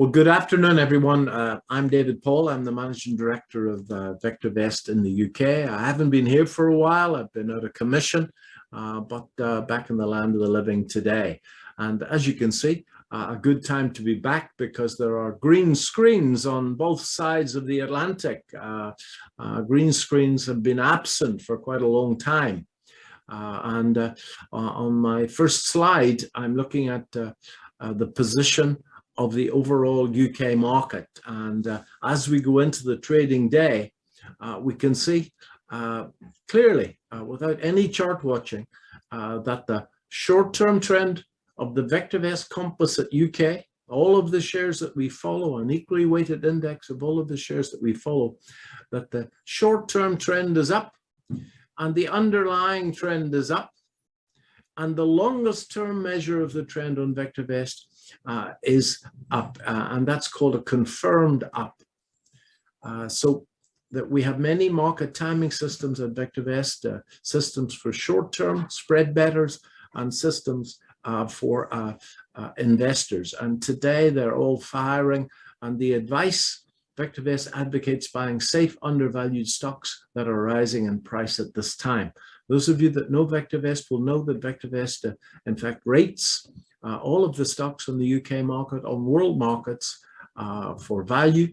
Well, good afternoon, everyone. I'm David Paul. I'm the Managing Director of VectorVest in the UK. I haven't been here for a while. I've been out of commission, but back in the land of the living today. And as you can see, a good time to be back because there are green screens on both sides of the Atlantic. Green screens have been absent for quite a long time. On my first slide, I'm looking at the position of the overall UK market. And as we go into the trading day, we can see clearly, without any chart watching, that the short-term trend of the VectorVest Composite UK, all of the shares that we follow, an equally weighted index of all of the shares that we follow, that the short-term trend is up and the underlying trend is up. And the longest term measure of the trend on VectorVest is up, and that's called a confirmed up. So that we have many market timing systems at VectorVest, systems for short-term spread bettors and systems for investors. And today they're all firing, and the advice VectorVest advocates buying safe, undervalued stocks that are rising in price at this time. Those of you that know VectorVest will know that VectorVest, in fact, rates all of the stocks on the UK market, on world markets, for value,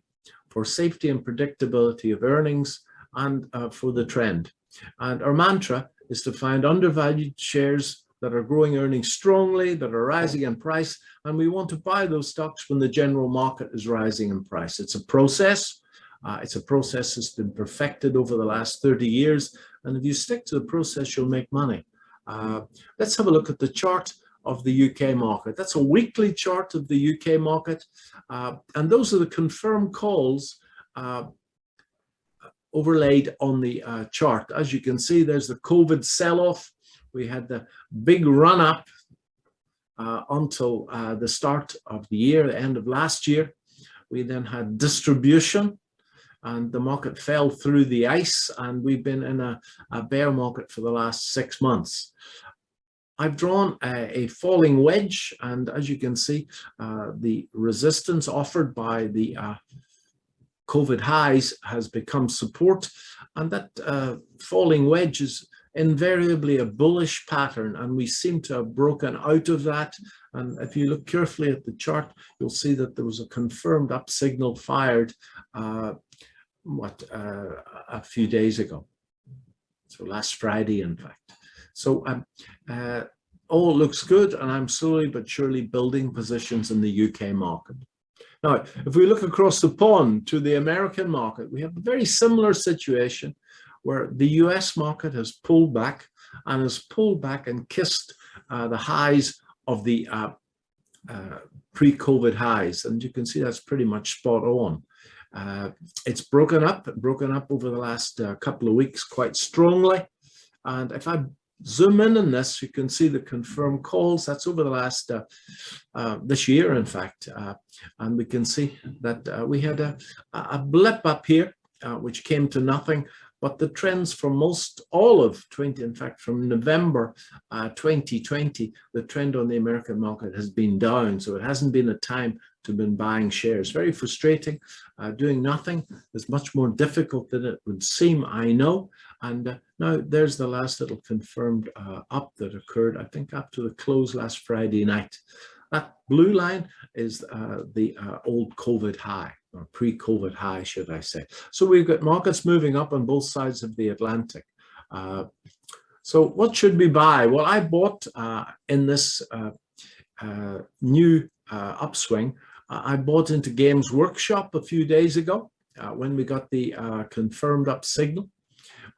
for safety and predictability of earnings, and for the trend. And our mantra is to find undervalued shares that are growing earnings strongly, that are rising in price, and we want to buy those stocks when the general market is rising in price. It's a process. It's a process that's been perfected over the last 30 years, and if you stick to the process, you'll make money. Let's have a look at the chart of the UK market. That's a weekly chart of the UK market, and those are the confirmed calls overlaid on the chart. As you can see, there's the COVID sell-off. We had the big run-up until the start of the year, the end of last year. We then had distribution, and the market fell through the ice, and we've been in a bear market for the last 6 months. I've drawn a falling wedge, and as you can see, the resistance offered by the COVID highs has become support, and that falling wedge is invariably a bullish pattern, and we seem to have broken out of that. And if you look carefully at the chart, you'll see that there was a confirmed up signal fired a few days ago, so last Friday, in fact. So all looks good, and I'm slowly but surely building positions in the UK market. Now, if we look across the pond to the American market, we have a very similar situation where the US market has pulled back and kissed the highs of the pre-COVID highs. And you can see that's pretty much spot on. It's broken up over the last couple of weeks quite strongly. And if I zoom in on this, you can see the confirmed calls. That's over the last, this year, in fact. And we can see that we had a blip up here, which came to nothing. But the trends for all of from November 2020, the trend on the American market has been down. So it hasn't been a time to have been buying shares. Very frustrating. Doing nothing is much more difficult than it would seem, I know. And now there's the last little confirmed up that occurred, I think, up to the close last Friday night. That blue line is the old COVID high, or pre-COVID high, should I say. So we've got markets moving up on both sides of the Atlantic. So what should we buy? Well, I bought in this new upswing, I bought into Games Workshop a few days ago when we got the confirmed up signal.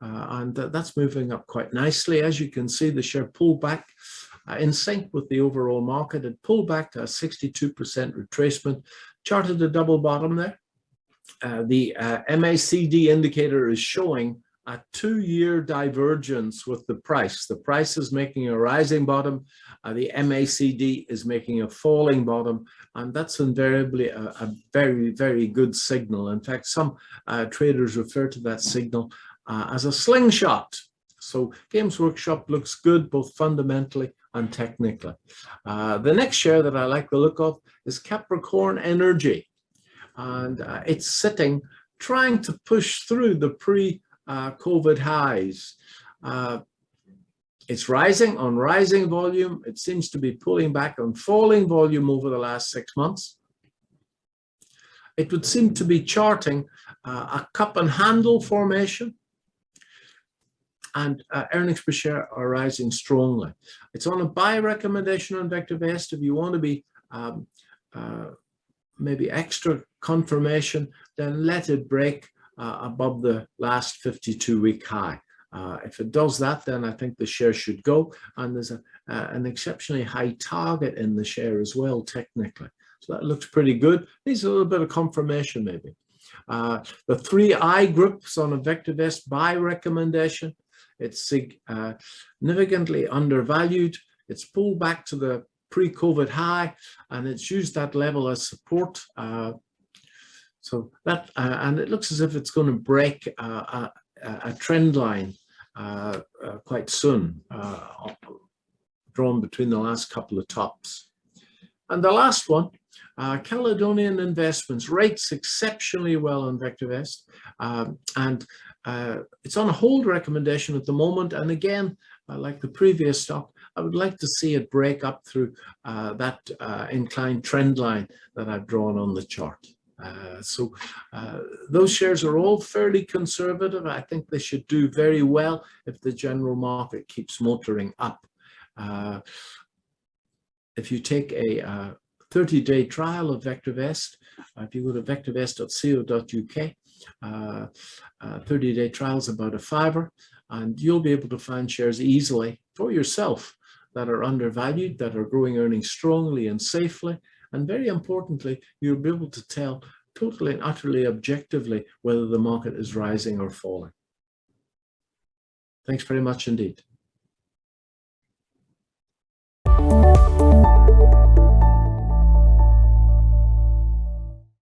And that's moving up quite nicely. As you can see, the share pulled back in sync with the overall market. It pulled back to a 62% retracement, charted a double bottom there. The MACD indicator is showing a 2-year divergence with the price. The price is making a rising bottom. The MACD is making a falling bottom, and that's invariably a very, very good signal. In fact, some traders refer to that signal as a slingshot. So Games Workshop looks good, both fundamentally and technically. The next share that I like the look of is Capricorn Energy. And it's sitting, trying to push through the pre-COVID highs. It's rising on rising volume. It seems to be pulling back on falling volume over the last 6 months. It would seem to be charting a cup and handle formation, and earnings per share are rising strongly. It's on a buy recommendation on VectorVest. If you want to be maybe extra confirmation, then let it break above the last 52-week high. If it does that, then I think the share should go, and there's an exceptionally high target in the share as well, technically. So that looks pretty good. Needs a little bit of confirmation, maybe. The 3I groups on a VectorVest buy recommendation. It's significantly undervalued. It's pulled back to the pre-COVID high, and it's used that level as support. So that, and it looks as if it's going to break a trend line quite soon, drawn between the last couple of tops. And the last one, Caledonian Investments, rates exceptionally well on VectorVest, and it's on a hold recommendation at the moment. And again, like the previous stock, I would like to see it break up through that inclined trend line that I've drawn on the chart. So those shares are all fairly conservative. I think they should do very well if the general market keeps motoring up. If you take a 30-day trial of VectorVest, if you go to vectorvest.co.uk, 30-day trial is about £5, and you'll be able to find shares easily for yourself that are undervalued, that are growing earnings strongly and safely. And very importantly, you'll be able to tell totally and utterly objectively whether the market is rising or falling. Thanks very much indeed.